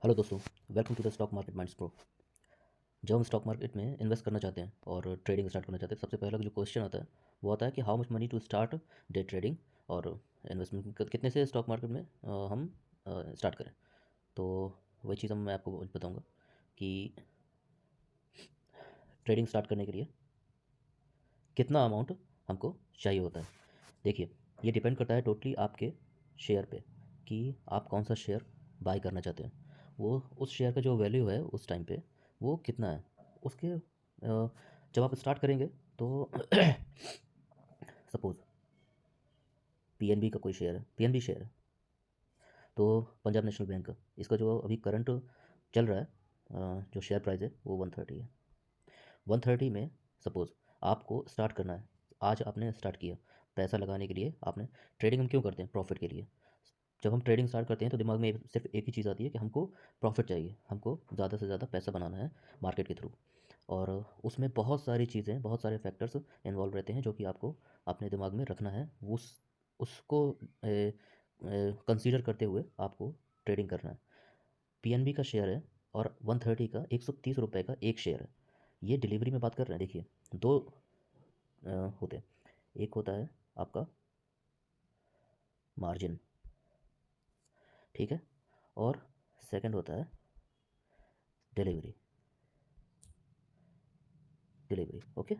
Hello दोस्तों, welcome to the stock market minds pro. जब हम स्टॉक मार्केट में इन्वेस्ट करना चाहते हैं और ट्रेडिंग स्टार्ट करना चाहते हैं, सबसे पहला जो क्वेश्चन आता है वो आता है कि how much money to start day trading और इन्वेस्टमेंट कितने से स्टॉक मार्केट में हम स्टार्ट करें। तो वही चीज़ मैं आपको बताऊंगा कि ट्रेडिंग स्टार्ट करने के लिए कितना अमाउंट हमको चाहिए होता है। देखिए, ये डिपेंड करता है टोटली आपके शेयर पे कि आप कौन सा शेयर बाय करना चाहते हैं। वो उस शेयर का जो वैल्यू है उस टाइम पे वो कितना है उसके जब आप स्टार्ट करेंगे तो सपोज़ पीएनबी का कोई शेयर है, पीएनबी शेयर है, तो पंजाब नेशनल बैंक का इसका जो अभी करंट चल रहा है जो शेयर प्राइस है वो 130 है। 130 में सपोज़ आपको स्टार्ट करना है, आज आपने स्टार्ट किया पैसा लगाने के लिए। आपने ट्रेडिंग हम क्यों करते हैं? प्रॉफिट के लिए। जब हम ट्रेडिंग स्टार्ट करते हैं तो दिमाग में सिर्फ एक ही चीज़ आती है कि हमको प्रॉफिट चाहिए, हमको ज़्यादा से ज़्यादा पैसा बनाना है मार्केट के थ्रू। और उसमें बहुत सारी चीज़ें, बहुत सारे फैक्टर्स इन्वॉल्व रहते हैं जो कि आपको अपने दिमाग में रखना है। उसको कंसीडर करते हुए आपको ट्रेडिंग करना है। पीएनबी का शेयर है और 130 का 130 रुपये का एक शेयर है। ये डिलीवरी में बात कर रहे हैं। देखिए, दो होते हैं। एक होता है आपका मार्जिन, ठीक है, और सेकंड होता है डिलीवरी। Delivery, okay.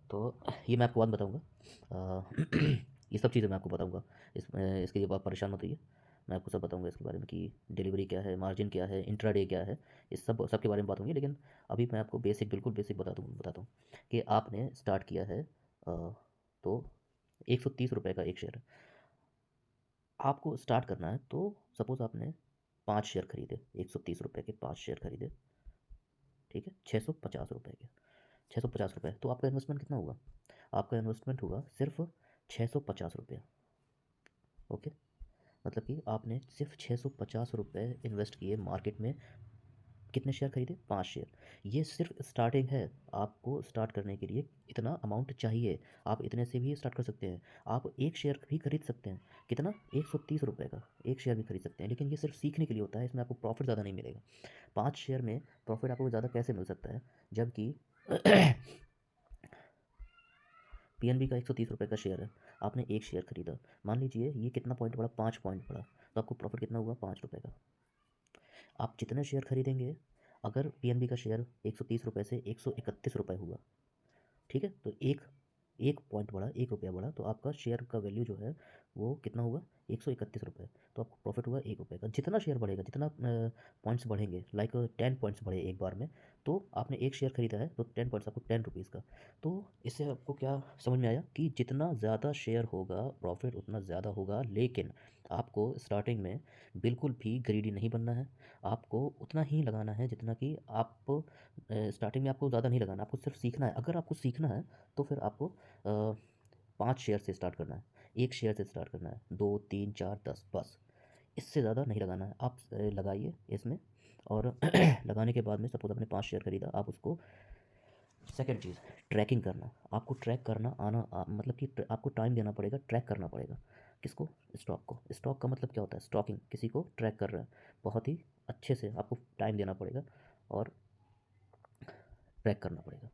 तो ये मैं आपको बाद में बताऊंगा। ये सब चीज़ें मैं आपको बताऊंगा। इसके लिए आप परेशान मत होइए। मैं आपको सब बताऊंगा इसके बारे में कि डिलीवरी क्या है, मार्जिन क्या है, इंट्राडे क्या है। इस सब के बारे में बात होंगी। लेकिन अभी मैं आपको बेसिक, बिल्कुल बेसिक बताता हूँ कि आपने स्टार्ट किया है तो 130 रुपये का एक शेयर आपको स्टार्ट करना है। तो सपोज़ आपने 5 शेयर खरीदे, 130 रुपये के 5 शेयर खरीदे, ठीक है, 650 रुपये के। 650 रुपये, तो आपका इन्वेस्टमेंट कितना होगा? आपका इन्वेस्टमेंट होगा सिर्फ 650 रुपये। ओके, मतलब कि आपने सिर्फ 650 रुपये इन्वेस्ट किए मार्केट में। कितने शेयर खरीदे? 5 शेयर। ये सिर्फ स्टार्टिंग है। आपको स्टार्ट करने के लिए इतना अमाउंट चाहिए। आप इतने से भी स्टार्ट कर सकते हैं। आप एक शेयर भी खरीद सकते हैं। कितना? 130 रुपये का एक शेयर भी खरीद सकते हैं। लेकिन ये सिर्फ सीखने के लिए होता है, इसमें आपको प्रॉफिट ज़्यादा नहीं मिलेगा। 5 शेयर में प्रॉफिट आपको ज़्यादा कैसे मिल सकता है जबकि पीएनबी का 130 रुपये का शेयर है, आपने एक शेयर खरीदा। मान लीजिए ये कितना पॉइंट बढ़ा? 5 पॉइंट बढ़ा, तो आपको प्रॉफिट कितना हुआ? 5 रुपये का। आप जितने शेयर खरीदेंगे, अगर पीएनबी का शेयर 130 रुपये से 131 रुपये हुआ, ठीक है, तो एक एक पॉइंट बढ़ा, 1 रुपया बढ़ा, तो आपका शेयर का वैल्यू जो है वो कितना हुआ? 131 रुपये। तो आपको प्रॉफिट हुआ 1 रुपये का। जितना शेयर बढ़ेगा, जितना पॉइंट्स बढ़ेंगे, लाइक 10 पॉइंट्स बढ़े एक बार में, तो आपने एक शेयर खरीदा है तो 10 पॉइंट्स आपको 10 रुपीज़ का। तो इससे आपको क्या समझ में आया कि जितना ज़्यादा शेयर होगा प्रॉफिट उतना ज़्यादा होगा। लेकिन आपको स्टार्टिंग में बिल्कुल भी ग्रीडी नहीं बनना है। आपको उतना ही लगाना है जितना कि आप स्टार्टिंग में आपको ज़्यादा नहीं लगाना, आपको सिर्फ सीखना है। अगर आपको सीखना है तो फिर आपको 5 शेयर से स्टार्ट करना है, एक शेयर से स्टार्ट करना है, 2 3 4 10, बस। इससे ज़्यादा नहीं लगाना है। आप लगाइए इसमें। और लगाने के बाद में सपोज आपने 5 शेयर खरीदा, आप उसको, सेकंड चीज़, ट्रैकिंग करना। आपको ट्रैक करना मतलब कि आपको टाइम देना पड़ेगा, ट्रैक करना पड़ेगा। किसको? स्टॉक को। स्टॉक का मतलब क्या होता है? स्टॉकिंग, किसी को ट्रैक कर रहा है। बहुत ही अच्छे से आपको टाइम देना पड़ेगा और ट्रैक करना पड़ेगा,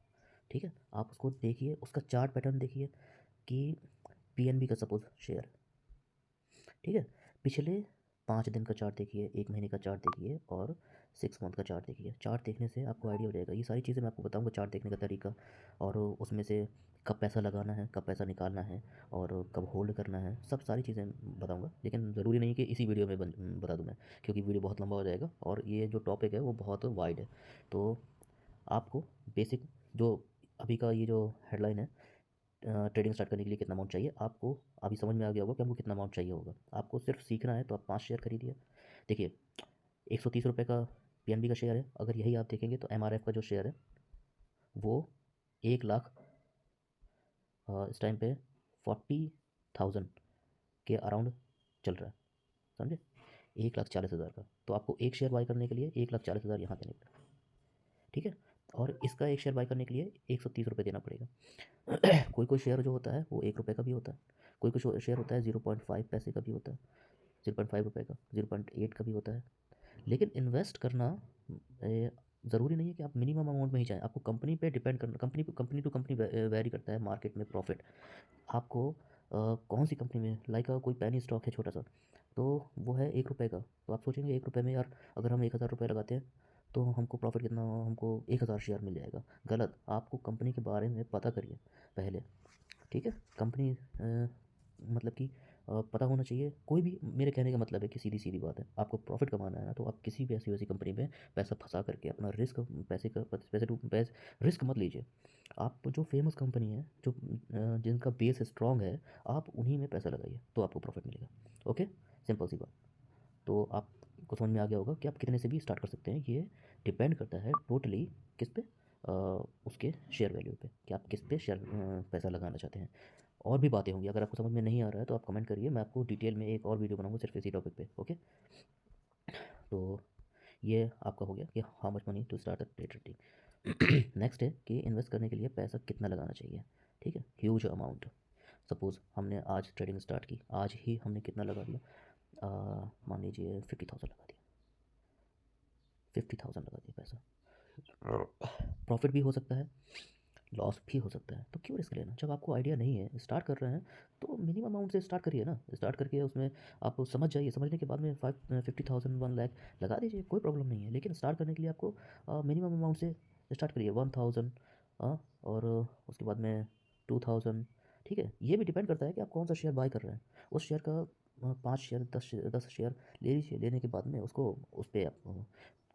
ठीक है। आप उसको देखिए, उसका चार्ट पैटर्न देखिए कि पीएनबी का सपोज शेयर, ठीक है, पिछले 5 दिन का चार्ट देखिए, 1 महीने का चार्ट देखिए और 6 मंथ का चार्ट देखिए। चार्ट देखने से आपको आइडिया हो जाएगा। ये सारी चीज़ें मैं आपको बताऊंगा, चार्ट देखने का तरीका, और उसमें से कब पैसा लगाना है, कब पैसा निकालना है और कब होल्ड करना है, सब सारी चीज़ें बताऊंगा। लेकिन ज़रूरी नहीं कि इसी वीडियो में बता दूं मैं, क्योंकि वीडियो बहुत लंबा हो जाएगा और ये जो टॉपिक है वो बहुत वाइड है। तो आपको बेसिक जो अभी का ये जो हेडलाइन है, ट्रेडिंग स्टार्ट करने के लिए कितना अमाउंट चाहिए, आपको अभी समझ में आ गया होगा कि हमको कितना अमाउंट चाहिए होगा। आपको सिर्फ सीखना है तो आप 5 शेयर खरीदिए। देखिए, 130 रुपये का पीएनबी का शेयर है। अगर यही आप देखेंगे तो एमआरएफ का जो शेयर है वो 1 लाख इस टाइम पे 40,000 के अराउंड चल रहा है, समझे? 1,40,000 का। तो आपको एक शेयर बाय करने के लिए 1,40,000 यहाँ देने पड़ेगा, ठीक है। और इसका एक शेयर बाय करने के लिए 130 रुपये देना पड़ेगा। कोई कोई शेयर जो होता है वो 1 रुपये का भी होता है। कोई कोई शेयर होता है 0.5 पैसे का भी होता है, 0.5 रुपये का, 0.8 का भी होता है। लेकिन इन्वेस्ट करना ज़रूरी नहीं है कि आप मिनिमम अमाउंट में ही जाएँ, आपको कंपनी पे डिपेंड करना, कंपनी टू कंपनी वेरी करता है मार्केट में प्रॉफिट। आपको कौन सी कंपनी में, लाइक कोई पेनी स्टॉक है छोटा सा, तो वो है ₹1 का, तो आप सोचेंगे ₹1 में यार अगर हम ₹1000 लगाते हैं तो हमको प्रॉफिट कितना, हमको 1000 शेयर मिल जाएगा। गलत, आपको कंपनी के बारे में पता करिए पहले, ठीक है। कंपनी मतलब कि पता होना चाहिए। कोई भी, मेरे कहने का मतलब है कि सीधी सीधी बात है, आपको प्रॉफिट कमाना है ना, तो आप किसी भी ऐसी वैसी कंपनी में पैसा फंसा करके अपना रिस्क, पैसे रिस्क मत लीजिए। आप जो फेमस कंपनी है, जो जिनका बेस स्ट्रांग है, आप उन्हीं में पैसा लगाइए तो आपको प्रॉफिट मिलेगा। ओके, सिंपल सी बात। तो आपको समझ में आ गया होगा कि आप कितने से भी स्टार्ट कर सकते हैं। ये डिपेंड करता है टोटली किस पे, उसके शेयर वैल्यू पे, कि आप किस पे शेयर पैसा लगाना चाहते हैं। और भी बातें होंगी, अगर आपको समझ में नहीं आ रहा है तो आप कमेंट करिए, मैं आपको डिटेल में एक और वीडियो बनाऊंगा सिर्फ इसी टॉपिक पे। ओके, तो ये आपका हो गया कि how much money to start day trading. Next है कि इन्वेस्ट करने के लिए पैसा कितना लगाना चाहिए। ठीक है, ह्यूज अमाउंट। सपोज़ हमने आज ट्रेडिंग स्टार्ट की, आज ही हमने कितना लगा दिया, मान लीजिए 50,000 लगा दिया, 50,000 लगा दिया पैसा। प्रॉफिट भी हो सकता है, लॉस भी हो सकता है, तो क्यों रिस्क लेना। जब आपको आइडिया नहीं है, स्टार्ट कर रहे हैं, तो मिनिमम अमाउंट से स्टार्ट करिए ना। स्टार्ट करके उसमें आप समझ जाइए, समझने के बाद में 50,000 1 लाख लगा दीजिए, कोई प्रॉब्लम नहीं है। लेकिन स्टार्ट करने के लिए आपको मिनिमम अमाउंट से स्टार्ट करिए, 1000, और उसके बाद में 2000। ठीक है, ये भी डिपेंड करता है कि आप कौन सा शेयर बाय कर रहे हैं। उस शेयर का 5 शेयर, 10 शेयर ले लीजिए। लेने के बाद में उसको, उस पर आप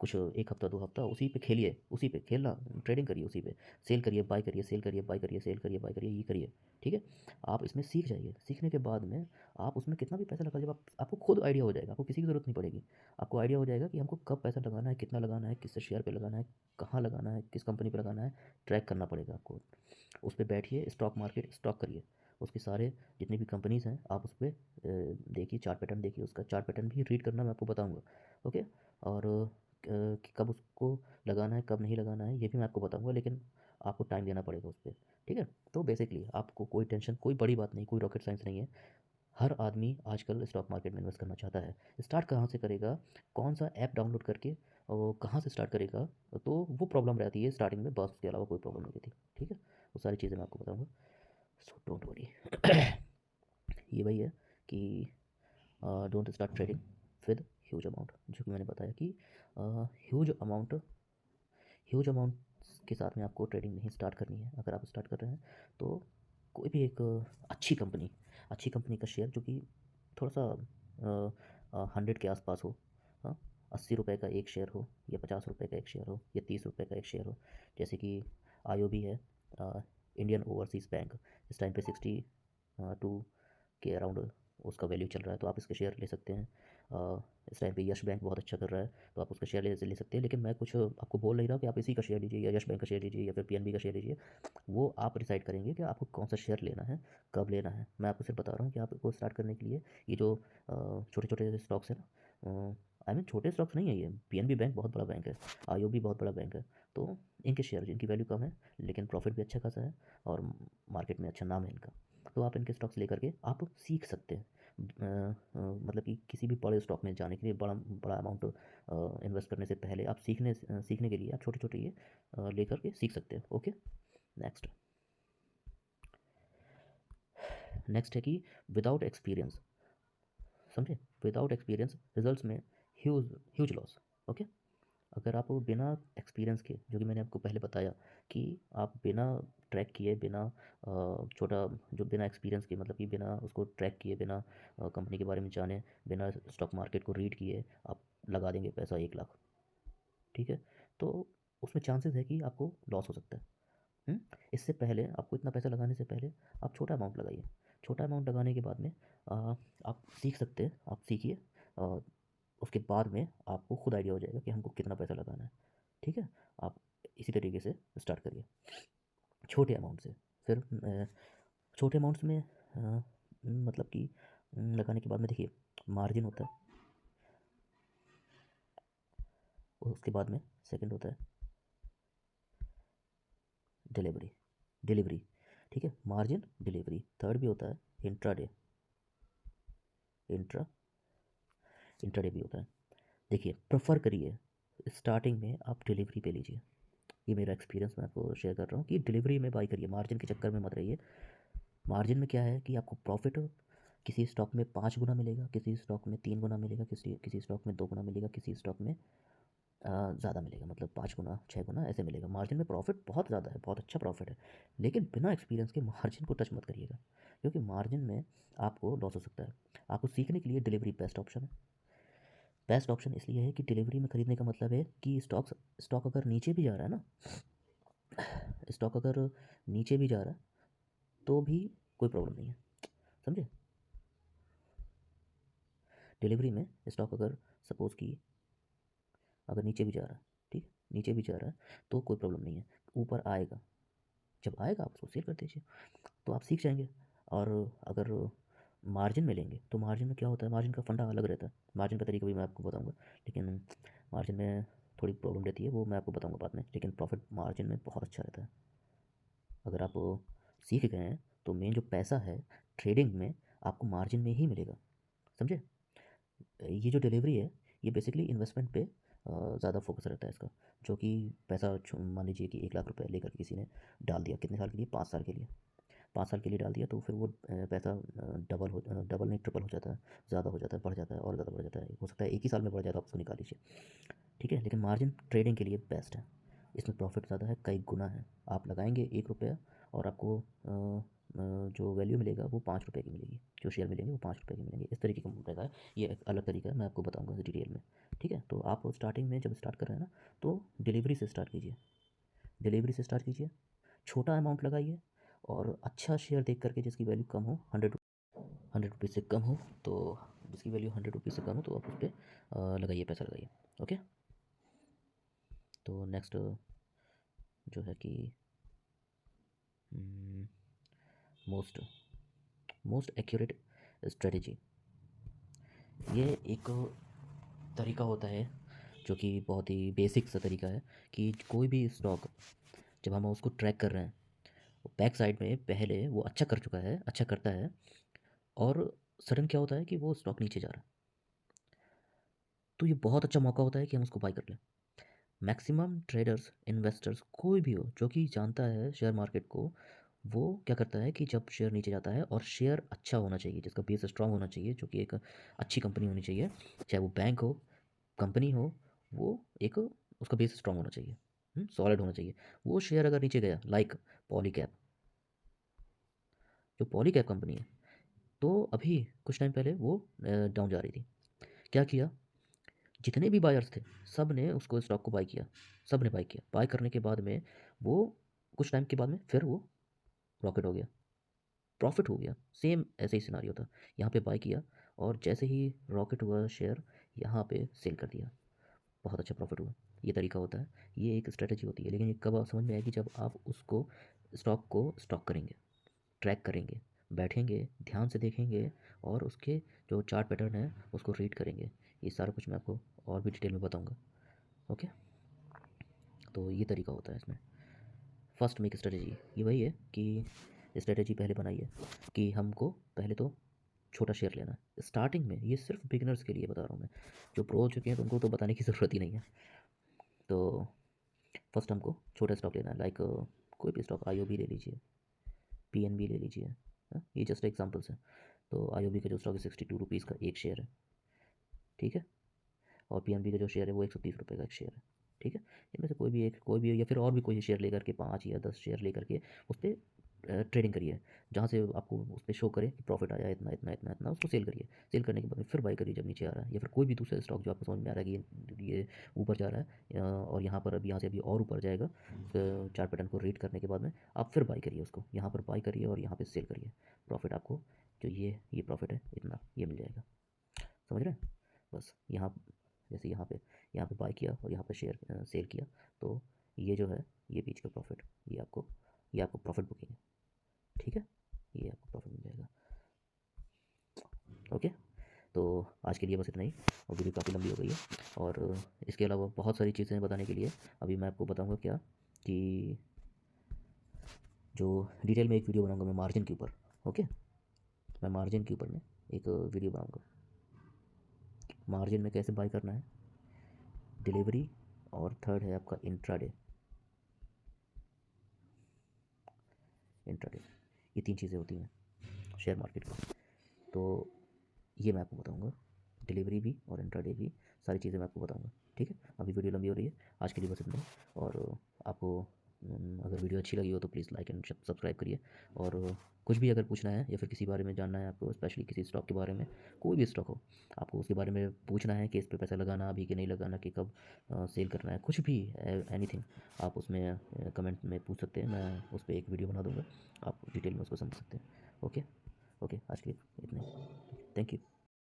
कुछ 1 हफ्ता 2 हफ्ता उसी पे खेलिए, उसी पे खेलना, ट्रेडिंग करिए उसी पे, सेल करिए बाय करिए, सेल करिए बाय करिए, सेल करिए बाय करिए, ये करिए। ठीक है, आप इसमें सीख जाइए। सीखने के बाद में आप उसमें कितना भी पैसा लगा, जब आपको खुद आइडिया हो जाएगा, आपको किसी की ज़रूरत नहीं पड़ेगी। आपको आइडिया हो जाएगा कि हमको कब पैसा लगाना है, कितना लगाना है, किस शेयर पे लगाना है, कहाँ लगाना है, किस कंपनी पे लगाना है, ट्रैक करना पड़ेगा आपको। उस पर बैठिए, स्टॉक मार्केट स्टॉक करिए, उसके सारे जितनी भी कंपनीज़ हैं आप उस पर देखिए, चार्ट पैटर्न देखिए, उसका चार्ट पैटर्न भी रीड करना मैं आपको बताऊँगा। ओके, और कि कब उसको लगाना है, कब नहीं लगाना है, ये भी मैं आपको बताऊँगा, लेकिन आपको टाइम देना पड़ेगा उस पे। ठीक है, तो बेसिकली आपको कोई टेंशन, कोई बड़ी बात नहीं, कोई रॉकेट साइंस नहीं है। हर आदमी आजकल स्टॉक मार्केट में इन्वेस्ट करना चाहता है। स्टार्ट कहाँ से करेगा, कौन सा ऐप डाउनलोड करके, और कहाँ से स्टार्ट करेगा, तो वो प्रॉब्लम रहती है स्टार्टिंग में, बस उसके अलावा कोई प्रॉब्लम नहीं रहती। ठीक है, वो सारी चीज़ें मैं आपको बताऊँगा, सो डोंट वरी। ये वही है कि don't start trading with huge amount, जो कि मैंने बताया कि ह्यूज अमाउंट के साथ में आपको ट्रेडिंग नहीं स्टार्ट करनी है। अगर आप स्टार्ट कर रहे हैं तो कोई भी एक अच्छी कंपनी का शेयर, जो कि थोड़ा सा 100 के आसपास हो, हाँ, ₹80 का एक शेयर हो, या ₹50 का एक शेयर हो, या ₹30 का एक शेयर हो। जैसे कि आईओबी है, इंडियन ओवरसीज़ बैंक, इस टाइम पे 62 के अराउंड उसका वैल्यू चल रहा है, तो आप इसके शेयर ले सकते हैं। इस टाइम पे यश बैंक बहुत अच्छा कर रहा है, तो आप उसका शेयर ले सकते हैं। लेकिन मैं कुछ आपको बोल नहीं रहा कि आप इसी का शेयर लीजिए, या यश बैंक का शेयर लीजिए, या फिर पीएनबी का शेयर लीजिए। वो आप डिसाइड करेंगे कि आपको कौन सा शेयर लेना है, कब लेना है। मैं आपको सिर्फ बता रहा हूँ कि आपको स्टार्ट करने के लिए ये जो छोटे छोटे स्टॉक्स हैं ना, आई मीन छोटे स्टॉक्स नहीं है ये, पीएनबी बैंक बहुत बड़ा बैंक है, आईओबी बहुत बड़ा बैंक है, तो इनके शेयर, इनकी वैल्यू कम है, लेकिन प्रॉफिट भी अच्छा खासा है, और मार्केट में अच्छा नाम है इनका। तो आप इनके स्टॉक्स लेकर के आप सीख सकते हैं। मतलब कि किसी भी बड़े स्टॉक में जाने के लिए, बड़ा बड़ा अमाउंट इन्वेस्ट करने से पहले आप सीखने के लिए आप छोटे छोटे ये लेकर के सीख सकते हैं। ओके, नेक्स्ट नेक्स्ट है कि विदाउट एक्सपीरियंस, समझे, विदाउट एक्सपीरियंस रिजल्ट्स में ह्यूज ह्यूज लॉस। ओके, अगर आप बिना एक्सपीरियंस के, जो कि मैंने आपको पहले बताया कि आप बिना ट्रैक किए, बिना छोटा, जो बिना एक्सपीरियंस के, मतलब कि बिना उसको ट्रैक किए, बिना कंपनी के बारे में जाने, बिना स्टॉक मार्केट को रीड किए आप लगा देंगे पैसा 1 लाख। ठीक है, तो उसमें चांसेस है कि आपको लॉस हो सकता है। हुँ? इससे पहले, आपको इतना पैसा लगाने से पहले आप छोटा अमाउंट लगाइए। छोटा अमाउंट लगाने के बाद में आप सीख सकते हैं, आप सीखिए, उसके बाद में आपको खुद आइडिया हो जाएगा कि हमको कितना पैसा लगाना है। ठीक है, आप इसी तरीके से स्टार्ट करिए, छोटे अमाउंट से। फिर छोटे अमाउंट्स में मतलब कि लगाने के बाद में देखिए, मार्जिन होता है, और उसके बाद में सेकंड होता है डिलीवरी, डिलीवरी। ठीक है, मार्जिन, डिलीवरी। थर्ड भी होता है इंट्राडे, इंट्रा इंट्राडे भी होता है। देखिए, प्रेफर करिए स्टार्टिंग में आप डिलीवरी पे लीजिए। ये मेरा एक्सपीरियंस मैं आपको शेयर कर रहा हूँ कि डिलीवरी में बाई करिए, मार्जिन के चक्कर में मत रहिए। मार्जिन में क्या है कि आपको प्रॉफिट किसी स्टॉक में 5 गुना मिलेगा, किसी स्टॉक में 3 गुना मिलेगा, किसी किसी स्टॉक में 2 गुना मिलेगा, किसी स्टॉक में ज़्यादा मिलेगा, मतलब 5 गुना 6 गुना ऐसे मिलेगा। मार्जिन में प्रॉफिट बहुत ज़्यादा है, बहुत अच्छा प्रॉफिट है। लेकिन बिना एक्सपीरियंस के मार्जिन को टच मत करिएगा, क्योंकि मार्जिन में आपको लॉस हो सकता है। आपको सीखने के लिए डिलीवरी बेस्ट ऑप्शन है। बेस्ट ऑप्शन इसलिए है कि डिलीवरी में ख़रीदने का मतलब है कि स्टॉक अगर नीचे भी जा रहा है ना, स्टॉक अगर नीचे भी जा रहा है तो भी कोई प्रॉब्लम नहीं है, समझे। डिलीवरी में स्टॉक अगर सपोज़ कि अगर नीचे भी जा रहा है, ठीक, नीचे भी जा रहा है तो कोई प्रॉब्लम नहीं है, ऊपर आएगा, जब आएगा आप उसको सेल कर दीजिए, तो आप सीख जाएंगे। और अगर मार्जिन में लेंगे तो मार्जिन में क्या होता है, मार्जिन का फंडा अलग रहता है, मार्जिन का तरीका भी मैं आपको बताऊंगा, लेकिन मार्जिन में थोड़ी प्रॉब्लम रहती है, वो मैं आपको बताऊंगा बाद में। लेकिन प्रॉफिट मार्जिन में बहुत अच्छा रहता है। अगर आप सीख गए हैं तो मेन जो पैसा है ट्रेडिंग में आपको मार्जिन में ही मिलेगा, समझे। ये जो डिलीवरी है ये बेसिकली इन्वेस्टमेंट पे ज़्यादा फोकस रहता है इसका। जो कि पैसा मान लीजिए कि 1 लाख रुपए लेकर किसी ने डाल दिया, कितने साल के लिए, 5 साल के लिए, 5 साल के लिए डाल दिया, तो फिर वो पैसा डबल नहीं ट्रिपल हो जाता है, ज़्यादा हो जाता है, बढ़ जाता है और ज़्यादा बढ़ जाता है, हो सकता है एक ही साल में बढ़ जाए तो आप उसको निकाल लीजिए, ठीक है। लेकिन मार्जिन ट्रेडिंग के लिए बेस्ट है, इसमें प्रॉफिट ज़्यादा है, कई गुना है। आप लगाएंगे 1 रुपया और आपको जो वैल्यू मिलेगा वो 5 रुपये की मिलेगी, जो शेयर मिलेंगे वो 5 रुपये के मिलेंगे, इस तरीके का मिलेगा है। ये एक अलग तरीका है, मैं आपको बताऊंगा डिटेल में, ठीक है। तो आप स्टार्टिंग में जब स्टार्ट कर रहे हैं ना तो डिलीवरी से स्टार्ट कीजिए, डिलीवरी से स्टार्ट कीजिए, छोटा अमाउंट लगाइए और अच्छा शेयर देख करके जिसकी वैल्यू कम हो, 100 रुपीज़ से कम हो, तो जिसकी वैल्यू 100 रुपीज़ से कम हो तो आप उस पर लगाइए, पैसा लगाइए, ओके। तो नेक्स्ट जो है कि मोस्ट मोस्ट एक्यूरेट स्ट्रेटजी, ये एक तरीका होता है जो कि बहुत ही बेसिक सा तरीका है कि कोई भी स्टॉक जब हम उसको ट्रैक कर रहे हैं, बैक साइड में पहले वो अच्छा कर चुका है, अच्छा करता है, और सडन क्या होता है कि वो स्टॉक नीचे जा रहा है, तो ये बहुत अच्छा मौका होता है कि हम उसको बाय कर लें। मैक्सिमम ट्रेडर्स, इन्वेस्टर्स, कोई भी हो जो कि जानता है शेयर मार्केट को, वो क्या करता है कि जब शेयर नीचे जाता है और शेयर अच्छा होना चाहिए, जिसका बेस स्ट्रांग होना चाहिए, जो कि एक अच्छी कंपनी होनी चाहिए, चाहे वो बैंक हो, कंपनी हो, वो एक उसका बेस स्ट्रांग होना चाहिए, सॉलिड होना चाहिए। वो शेयर अगर नीचे गया, लाइक पॉलीकैब, जो पॉलीकैब कंपनी है, तो अभी कुछ टाइम पहले वो डाउन जा रही थी, क्या किया, जितने भी बायर्स थे सब ने उसको स्टॉक को बाय किया, सब ने बाय किया, बाय करने के बाद में वो कुछ टाइम के बाद में फिर वो रॉकेट हो गया, प्रॉफिट हो गया। सेम ऐसे ही सिनारियो था, यहाँ पे बाय किया और जैसे ही रॉकेट हुआ शेयर, यहाँ पे सेल कर दिया, बहुत अच्छा प्रॉफिट हुआ। ये तरीका होता है, ये एक स्ट्रेटजी होती है। लेकिन ये कब समझ में आएगी, जब आप उसको स्टॉक को स्टॉक करेंगे, ट्रैक करेंगे, बैठेंगे, ध्यान से देखेंगे और उसके जो चार्ट पैटर्न है उसको रीड करेंगे। ये सारा कुछ मैं आपको और भी डिटेल में बताऊंगा, ओके। तो ये तरीका होता है इसमें। फर्स्ट मेक स्ट्रेटजी ये वही है कि स्ट्रेटजी पहले बनाइए कि हमको पहले तो छोटा शेयर लेना है स्टार्टिंग में। ये सिर्फ बिगिनर्स के लिए बता रहा हूँ मैं, जो प्रो हो चुके हैं तो उनको तो बताने की ज़रूरत ही नहीं है। तो फर्स्ट हमको छोटा स्टॉक लेना है, लाइक कोई भी स्टॉक, आईओबी ले लीजिए, पीएनबी ले लीजिए, ये जस्ट एग्जांपल्स हैं। तो आईओबी का जो स्टॉक है 62 रुपीज़ का एक शेयर है, ठीक है। और पीएनबी का जो शेयर है वो 130 रुपये का एक शेयर है, ठीक है। इनमें से कोई भी एक, कोई भी या फिर और भी कोई शेयर लेकर के 5 या 10 शेयर लेकर के उस पर ट्रेडिंग करिए, जहाँ से आपको उस पर शो करे कि प्रॉफिट आया इतना इतना इतना इतना, उसको सेल करिए। सेल करने के बाद में फिर बाई करिए जब नीचे आ रहा है, या फिर कोई भी दूसरा स्टॉक जो आपको समझ में आ रहा है कि ये ऊपर जा रहा है और यहाँ पर अभी, यहाँ से अभी और ऊपर जाएगा, चार्ट पैटर्न को रीड करने के बाद में आप फिर बाई करिए उसको, यहाँ पर बाई करिए और यहाँ पर सेल करिए। प्रॉफिट आपको जो ये प्रॉफिट है इतना ये मिल जाएगा, समझ रहे हैं। बस यहाँ जैसे यहाँ पे बाय किया और यहाँ पे शेयर सेल किया, तो ये जो है ये बीच का प्रॉफिट, ये आपको प्रॉफिट बुकिंग है, ठीक है। ये आपको प्रॉफिट मिल जाएगा, ओके। तो आज के लिए बस इतना ही, और वीडियो काफ़ी लंबी हो गई है। और इसके अलावा बहुत सारी चीज़ें बताने के लिए अभी मैं आपको बताऊँगा क्या, कि जो डिटेल में एक वीडियो बनाऊँगा मैं मार्जिन के ऊपर, ओके। मैं मार्जिन के ऊपर में एक वीडियो बनाऊँगा, मार्जिन में कैसे बाय करना है, डिलीवरी और थर्ड है आपका इंट्राडे। इंट्राडे, ये 3 चीज़ें होती हैं शेयर मार्केट में। तो ये मैं आपको बताऊंगा, डिलीवरी भी और इंट्राडे भी, सारी चीज़ें मैं आपको बताऊंगा। ठीक है, अभी वीडियो लंबी हो रही है, आज के लिए बस इतना ही। और आपको अगर वीडियो अच्छी लगी हो तो प्लीज़ लाइक एंड सब्सक्राइब करिए। और कुछ भी अगर पूछना है या फिर किसी बारे में जानना है आपको, स्पेशली किसी स्टॉक के बारे में, कोई भी स्टॉक हो, आपको उसके बारे में पूछना है कि इस पे पैसा लगाना अभी कि नहीं लगाना, कि कब सेल करना है, कुछ भी एनीथिंग, आप उसमें कमेंट में पूछ सकते हैं। मैं उस पर एक वीडियो बना दूंगा, आप डिटेल में उसको समझ सकते हैं। ओके, ओके, आज के लिए इतना ही। Thank you.